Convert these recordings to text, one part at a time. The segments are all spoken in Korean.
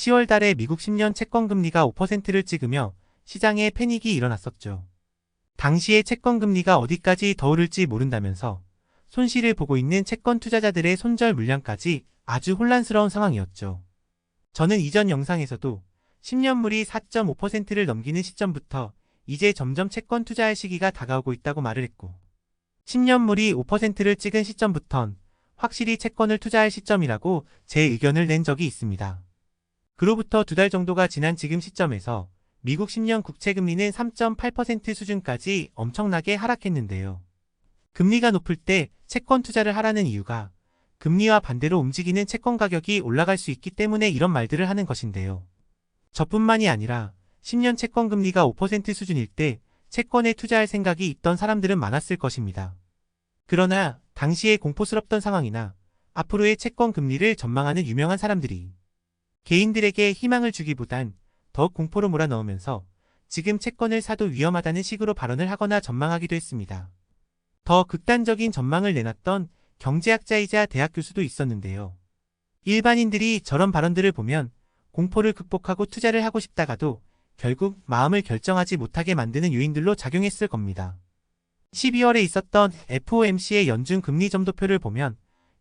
10월 달에 미국 10년 채권 금리가 5%를 찍으며 시장에 패닉이 일어났었죠. 당시에 채권 금리가 어디까지 더 오를지 모른다면서 손실을 보고 있는 채권 투자자들의 손절 물량까지 아주 혼란스러운 상황이었죠. 저는 이전 영상에서도 10년물이 4.5%를 넘기는 시점부터 이제 점점 채권 투자할 시기가 다가오고 있다고 말을 했고, 10년물이 5%를 찍은 시점부턴 확실히 채권을 투자할 시점이라고 제 의견을 낸 적이 있습니다. 그로부터 2달 정도가 지난 지금 시점에서 미국 10년 국채금리는 3.8% 수준까지 엄청나게 하락했는데요. 금리가 높을 때 채권 투자를 하라는 이유가 금리와 반대로 움직이는 채권 가격이 올라갈 수 있기 때문에 이런 말들을 하는 것인데요. 저뿐만이 아니라 10년 채권 금리가 5% 수준일 때 채권에 투자할 생각이 있던 사람들은 많았을 것입니다. 그러나 당시에 공포스럽던 상황이나 앞으로의 채권 금리를 전망하는 유명한 사람들이 개인들에게 희망을 주기보단 더욱 공포로 몰아넣으면서 지금 채권을 사도 위험하다는 식으로 발언을 하거나 전망하기도 했습니다. 더 극단적인 전망을 내놨던 경제학자이자 대학 교수도 있었는데요. 일반인들이 저런 발언들을 보면 공포를 극복하고 투자를 하고 싶다가도 결국 마음을 결정하지 못하게 만드는 요인들로 작용했을 겁니다. 12월에 있었던 FOMC의 연준 금리 점도표를 보면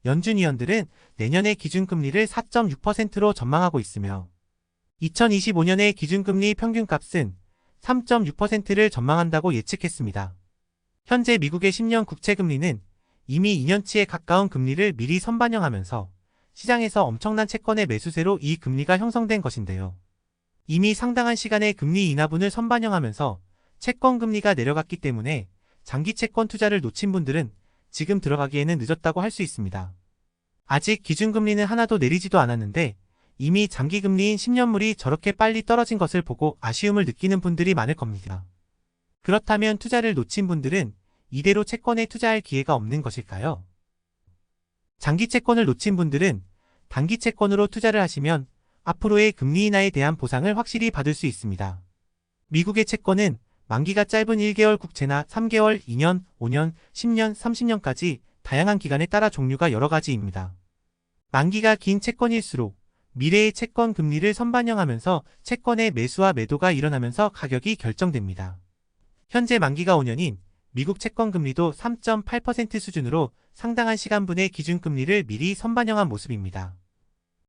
연준 위원들은 내년의 기준금리를 4.6%로 전망하고 있으며 2025년의 기준금리 평균값은 3.6%를 전망한다고 예측했습니다. 현재 미국의 10년 국채금리는 이미 2년치에 가까운 금리를 미리 선반영하면서 시장에서 엄청난 채권의 매수세로 이 금리가 형성된 것인데요. 이미 상당한 시간의 금리 인하분을 선반영하면서 채권 금리가 내려갔기 때문에 장기 채권 투자를 놓친 분들은 지금 들어가기에는 늦었다고 할 수 있습니다. 아직 기준금리는 하나도 내리지도 않았는데 이미 장기금리인 10년물이 저렇게 빨리 떨어진 것을 보고 아쉬움을 느끼는 분들이 많을 겁니다. 그렇다면 투자를 놓친 분들은 이대로 채권에 투자할 기회가 없는 것일까요? 장기 채권을 놓친 분들은 단기 채권으로 투자를 하시면 앞으로의 금리 인하에 대한 보상을 확실히 받을 수 있습니다. 미국의 채권은 만기가 짧은 1개월 국채나 3개월, 2년, 5년, 10년, 30년까지 다양한 기간에 따라 종류가 여러 가지입니다. 만기가 긴 채권일수록 미래의 채권 금리를 선반영하면서 채권의 매수와 매도가 일어나면서 가격이 결정됩니다. 현재 만기가 5년인 미국 채권 금리도 3.8% 수준으로 상당한 시간분의 기준금리를 미리 선반영한 모습입니다.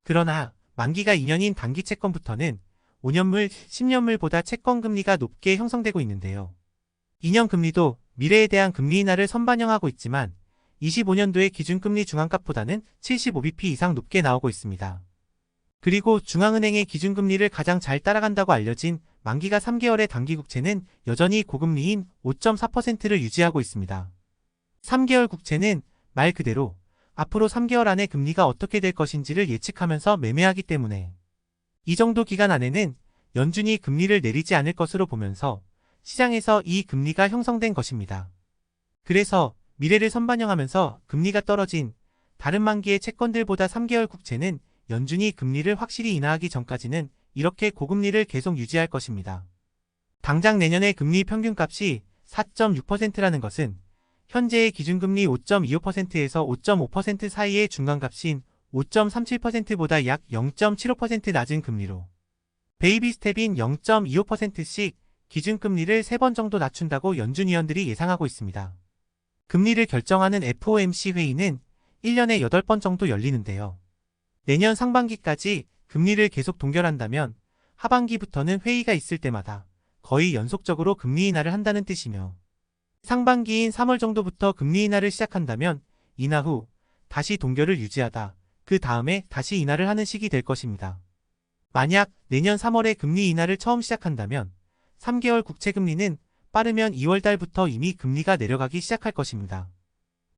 그러나 만기가 2년인 단기 채권부터는 5년물, 10년물보다 채권 금리가 높게 형성되고 있는데요. 2년 금리도 미래에 대한 금리 인하를 선반영하고 있지만 25년도의 기준금리 중앙값보다는 75bp 이상 높게 나오고 있습니다. 그리고 중앙은행의 기준금리를 가장 잘 따라간다고 알려진 만기가 3개월의 단기국채는 여전히 고금리인 5.4%를 유지하고 있습니다. 3개월 국채는 말 그대로 앞으로 3개월 안에 금리가 어떻게 될 것인지를 예측하면서 매매하기 때문에 이 정도 기간 안에는 연준이 금리를 내리지 않을 것으로 보면서 시장에서 이 금리가 형성된 것입니다. 그래서 미래를 선반영하면서 금리가 떨어진 다른 만기의 채권들보다 3개월 국채는 연준이 금리를 확실히 인하하기 전까지는 이렇게 고금리를 계속 유지할 것입니다. 당장 내년의 금리 평균값이 4.6%라는 것은 현재의 기준금리 5.25%에서 5.5% 사이의 중간값인 5.37%보다 약 0.75% 낮은 금리로 베이비 스텝인 0.25%씩 기준금리를 3번 정도 낮춘다고 연준 위원들이 예상하고 있습니다. 금리를 결정하는 FOMC 회의는 1년에 8번 정도 열리는데요. 내년 상반기까지 금리를 계속 동결한다면 하반기부터는 회의가 있을 때마다 거의 연속적으로 금리 인하를 한다는 뜻이며 상반기인 3월 정도부터 금리 인하를 시작한다면 인하 후 다시 동결을 유지하다 그 다음에 다시 인하를 하는 시기 될 것입니다. 만약 내년 3월에 금리 인하를 처음 시작한다면 3개월 국채금리는 빠르면 2월 달부터 이미 금리가 내려가기 시작할 것입니다.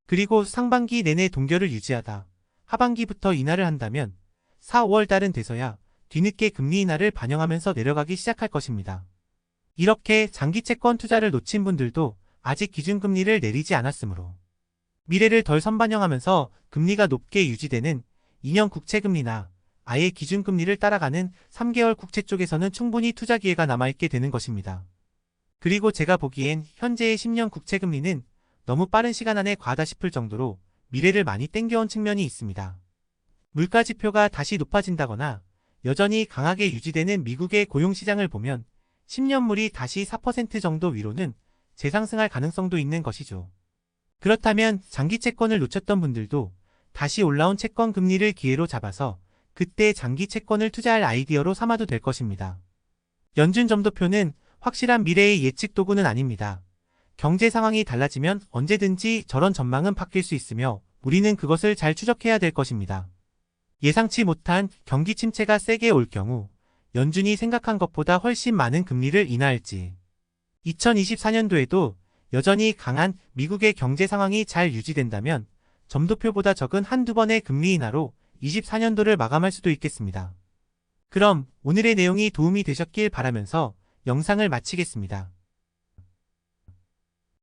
그리고 상반기 내내 동결을 유지하다 하반기부터 인하를 한다면 4, 5월 달은 돼서야 뒤늦게 금리 인하를 반영하면서 내려가기 시작할 것입니다. 이렇게 장기 채권 투자를 놓친 분들도 아직 기준금리를 내리지 않았으므로 미래를 덜 선반영하면서 금리가 높게 유지되는 2년 국채금리나 아예 기준금리를 따라가는 3개월 국채 쪽에서는 충분히 투자 기회가 남아있게 되는 것입니다. 그리고 제가 보기엔 현재의 10년 국채금리는 너무 빠른 시간 안에 과하다 싶을 정도로 미래를 많이 땡겨온 측면이 있습니다. 물가지표가 다시 높아진다거나 여전히 강하게 유지되는 미국의 고용시장을 보면 10년물이 다시 4% 정도 위로는 재상승할 가능성도 있는 것이죠. 그렇다면 장기 채권을 놓쳤던 분들도 다시 올라온 채권 금리를 기회로 잡아서 그때 장기 채권을 투자할 아이디어로 삼아도 될 것입니다. 연준 점도표는 확실한 미래의 예측 도구는 아닙니다. 경제 상황이 달라지면 언제든지 저런 전망은 바뀔 수 있으며 우리는 그것을 잘 추적해야 될 것입니다. 예상치 못한 경기 침체가 세게 올 경우 연준이 생각한 것보다 훨씬 많은 금리를 인하할지, 2024년도에도 여전히 강한 미국의 경제 상황이 잘 유지된다면 점도표보다 적은 한두 번의 금리 인하로 24년도를 마감할 수도 있겠습니다. 그럼 오늘의 내용이 도움이 되셨길 바라면서 영상을 마치겠습니다.